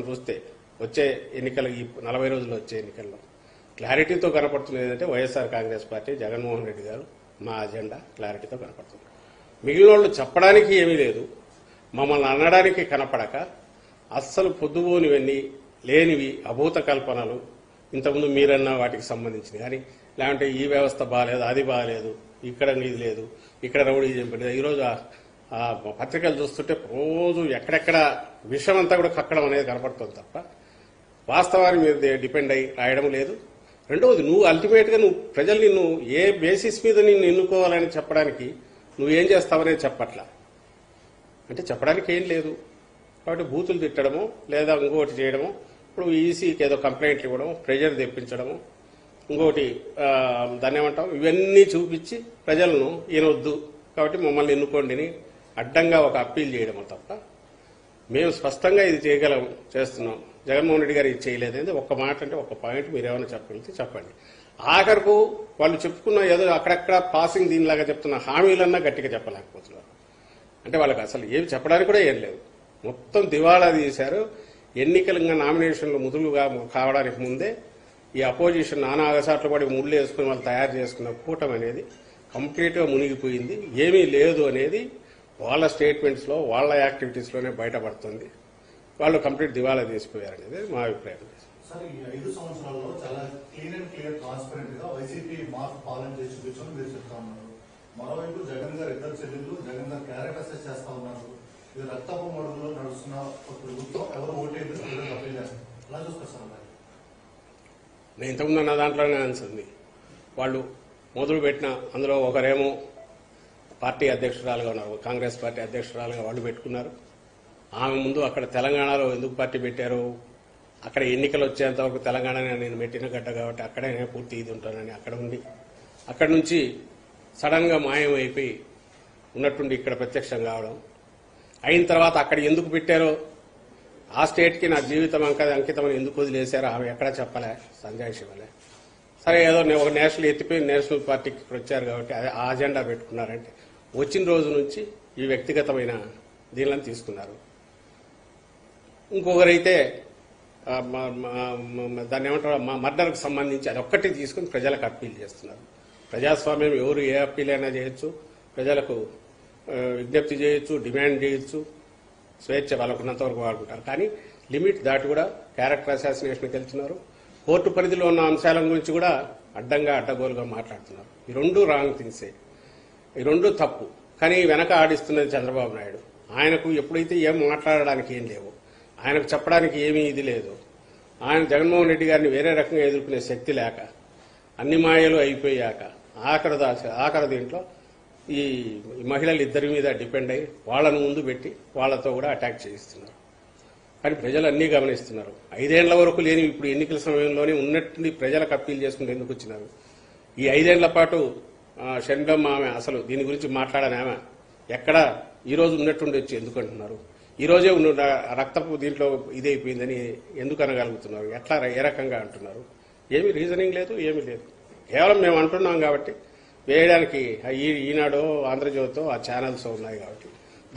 చూస్తే వచ్చే ఎన్నికలు ఈ 40 రోజుల్లో వచ్చే ఎన్నికల్లో క్లారిటీతో కనపడుతున్నది ఏంటంటే వైఎస్ఆర్ కాంగ్రెస్ పార్టీ జగన్మోహన్ రెడ్డి గారు మా అజెండా క్లారిటీతో కనపడుతుంది. మిగిలిన వాళ్ళు చెప్పడానికి ఏమీ లేదు, మమ్మల్ని అనడానికి కనపడక అస్సలు పొద్దుబోనివన్నీ లేనివి అభూత కల్పనలు ఇంతకుముందు మీరన్న వాటికి సంబంధించింది కానీ లేదంటే ఈ వ్యవస్థ బాగాలేదు, అది బాగాలేదు, ఇక్కడ ఇది లేదు, ఇక్కడ రౌడీ చెప్పలేదు. ఈరోజు పత్రికలు చూస్తుంటే రోజు ఎక్కడెక్కడ విషయం అంతా కూడా కక్కడం అనేది కనపడుతుంది తప్ప వాస్తవాన్ని మీద డిపెండ్ అయ్యి రాయడం లేదు. రెండవది, నువ్వు అల్టిమేట్గా ప్రజలు నిన్ను ఏ బేసిస్ మీద నిన్ను ఎన్నుకోవాలని చెప్పడానికి నువ్వేం చేస్తావనేది చెప్పట్లా. అంటే చెప్పడానికి ఏం లేదు కాబట్టి బూతులు తిట్టడము లేదా ఇంకోటి చేయడము, ఇప్పుడు ఈసీకి ఏదో కంప్లైంట్లు ఇవ్వడం, ప్రెజర్ తెప్పించడము, ఇంకోటి దాన్ని ఏమంటాం, ఇవన్నీ చూపించి ప్రజలను ఈయనొద్దు కాబట్టి మమ్మల్ని ఎన్నుకోండిని అడ్డంగా ఒక అప్పీల్ చేయడము తప్ప మేము స్పష్టంగా ఇది చేయగలం, చేస్తున్నాం. జగన్మోహన్ రెడ్డి గారు ఇది చేయలేదంటే ఒక్క మాట అంటే ఒక్క పాయింట్ మీరు ఏమైనా చెప్పగలిగితే చెప్పండి. ఆఖరకు వాళ్ళు చెప్పుకున్న ఏదో అక్కడక్కడ పాసింగ్ దీనిలాగా చెప్తున్న హామీలన్నా గట్టిగా చెప్పలేకపోతున్నారు. అంటే వాళ్ళకి అసలు ఏమి చెప్పడానికి కూడా ఏం లేదు, మొత్తం దివాళా తీశారు. ఎన్నికలుగా నామినేషన్లు ముదులుగా కావడానికి ముందే ఈ అపోజిషన్ నానా అగసాట్లు పడి ముళ్ళు వేసుకుని వాళ్ళు తయారు చేసుకున్న కూటమి అనేది కంప్లీట్గా మునిగిపోయింది. ఏమీ లేదు అనేది వాళ్ళ స్టేట్మెంట్స్లో వాళ్ళ యాక్టివిటీస్లోనే బయటపడుతుంది. వాళ్ళు కంప్లీట్ దివాలా తీసిపోయారనేది మా అభిప్రాయం. సార్, ఈ 5 సంవత్సరాల్లో చాలా క్లీన్ అండ్ క్లియర్ ట్రాన్స్పరెంట్ గా వైసీపీ మార్క్ పాలన చేసి చూపించని మీరు చెప్తా ఉన్నారు. మరోవైపు జగన్ గారు ఇద్దరు చెల్లెళ్ళు జగన్ గారు క్యారెక్టర్ అసెస్ చేస్తా ఉన్నారు. ఇది రక్తపు మడుగులో నడుస్తున్న ప్రభుత్వం ఎవరు ఓటేది అప్పీల్ చేస్తారు. ఎలా చూస్తారు సార్? నేను ఇంతకుముందు అన్న దాంట్లోనే అనిసింది. వాళ్ళు మొదలు పెట్టిన అందులో ఒకరేమో పార్టీ అధ్యక్షురాలుగా ఉన్నారు, కాంగ్రెస్ పార్టీ అధ్యక్షురాలుగా వాళ్ళు పెట్టుకున్నారు. ఆమె ముందు అక్కడ తెలంగాణలో ఎందుకు పార్టీ పెట్టారు, అక్కడ ఎన్నికలు వచ్చేంత వరకు తెలంగాణ నేను పెట్టిన గడ్డ కాబట్టి అక్కడే నేను పూర్తి ఇది ఉంటానని అక్కడ ఉండి అక్కడి నుంచి సడన్ గా మాయం అయిపోయి ఉన్నట్టుండి ఇక్కడ ప్రత్యక్షం కావడం అయిన తర్వాత అక్కడ ఎందుకు పెట్టారో ఆ స్టేట్కి నా జీవితం అంకితమని ఎందుకు వదిలేశారో ఆమె ఎక్కడా చెప్పలే, సంజయ్ శివలే. సరే ఏదో ఒక నేషనల్ ఎత్తిపోయి నేషనల్ పార్టీకి ఇక్కడ వచ్చారు కాబట్టి అదే ఆ అజెండా పెట్టుకున్నారంటే వచ్చిన రోజు నుంచి ఈ వ్యక్తిగతమైన దీనిలను తీసుకున్నారు. ఇంకొకరైతే దాన్ని ఏమంటారు మర్డర్కు సంబంధించి అది ఒక్కటి తీసుకుని ప్రజలకు అప్పీల్ చేస్తున్నారు. ప్రజాస్వామ్యం ఎవరు ఏ అప్పీల్ అయినా చేయొచ్చు, ప్రజలకు విజ్ఞప్తి చేయొచ్చు, డిమాండ్ చేయొచ్చు, స్వేచ్ఛ వాళ్ళకున్నంత వరకు వాడుకుంటారు. కానీ లిమిట్ దాటి కూడా క్యారెక్టర్ అసాసినేషన్కి వెళ్తున్నారు. కోర్టు పరిధిలో ఉన్న అంశాల గురించి కూడా అడ్డంగా అడ్డగోలుగా మాట్లాడుతున్నారు. ఈ రెండు రాంగ్ థింగ్సే, ఈ రెండు తప్పు. కానీ వెనక ఆడిస్తున్నది చంద్రబాబు నాయుడు. ఆయనకు ఎప్పుడైతే ఏం మాట్లాడడానికి ఏం లేవు, ఆయనకు చెప్పడానికి ఏమీ ఇది లేదు, ఆయన జగన్మోహన్ రెడ్డి గారిని వేరే రకంగా ఎదుర్కొనే శక్తి లేక అన్ని మాయలు అయిపోయాక ఆఖరి దీంట్లో ఈ మహిళలు ఇద్దరి మీద డిపెండ్ అయ్యి వాళ్ళను ముందు పెట్టి వాళ్ళతో కూడా అటాక్ చేయిస్తున్నారు. కానీ ప్రజలు అన్నీ గమనిస్తున్నారు. 5 ఏళ్ల వరకు లేని ఇప్పుడు ఎన్నికల సమయంలోనే ఉన్నట్టుండి ప్రజలకు అప్పీల్ చేసుకుంటూ ఎందుకు వచ్చినారు. ఈ 5 ఏళ్ల పాటు షణ్బమ్మ ఆమె అసలు దీని గురించి మాట్లాడని ఆమె ఎక్కడ ఈ రోజు ఉన్నట్టుండి వచ్చి ఎందుకు అంటున్నారు, ఈ రోజే రక్తపు దీంట్లో ఇదైపోయిందని ఎందుకు అనగలుగుతున్నారు, ఎట్లా ఏ రకంగా అంటున్నారు. ఏమీ రీజనింగ్ లేదు, ఏమీ లేదు. కేవలం మేము అంటున్నాం కాబట్టి వేయడానికి ఈనాడో ఆంధ్రజ్యోతో ఆ ఛానల్స్ ఉన్నాయి కాబట్టి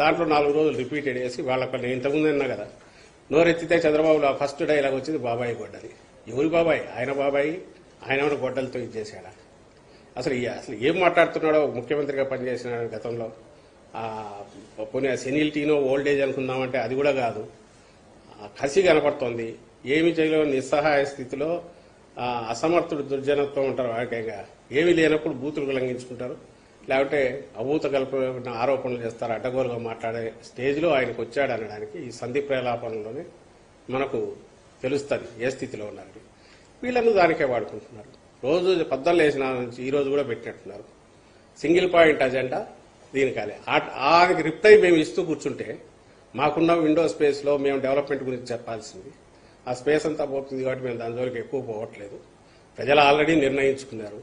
దాంట్లో 4 రోజులు రిపీటెడ్ చేసి వాళ్ళకి నేను ఇంతకుముందు అన్నా కదా, నోరెత్తితే చంద్రబాబులో ఫస్ట్ డైలాగ్ వచ్చింది బాబాయి గొడ్డలి. ఎవరి బాబాయ్? ఆయన బాబాయి. ఆయన గొడ్డలతో ఇచ్చేసాడా? అసలు ఏం మాట్లాడుతున్నాడో. ముఖ్యమంత్రిగా పనిచేసిన గతంలో పోనీ సెనిలిటీనో ఓల్డేజ్ అనుకుందామంటే అది కూడా కాదు. కసి కనపడుతోంది. ఏమి చేయలేని నిస్సహాయ స్థితిలో అసమర్థుడు దుర్జనత్వం ఉంటారు. వాడికైనా ఏమీ లేనప్పుడు బూతులు ఉల్లంఘించుకుంటారు, లేకపోతే అభూత కల్పన ఆరోపణలు చేస్తారు, అడ్డగోలుగా మాట్లాడే స్టేజ్లో ఆయనకు వచ్చాడు అనడానికి ఈ సంధి ప్రలాపనలోనే మనకు తెలుస్తుంది ఏ స్థితిలో ఉన్నారని. వీళ్ళను దానికే వాడుకుంటున్నారు. రోజు పద్దలు వేసిన నుంచి ఈ రోజు కూడా పెట్టినట్టున్నారు. సింగిల్ పాయింట్ అజెండా దీనికాలే. ఆనికి రిప్లై మేము ఇస్తూ కూర్చుంటే మాకున్న విండో స్పేస్లో మేము డెవలప్మెంట్ గురించి చెప్పాల్సింది. ఆ స్పేస్ అంతా పోతుంది కాబట్టి మేము దాని జోలికి ఎక్కువ పోవట్లేదు. ప్రజలు ఆల్రెడీ నిర్ణయించుకున్నారు.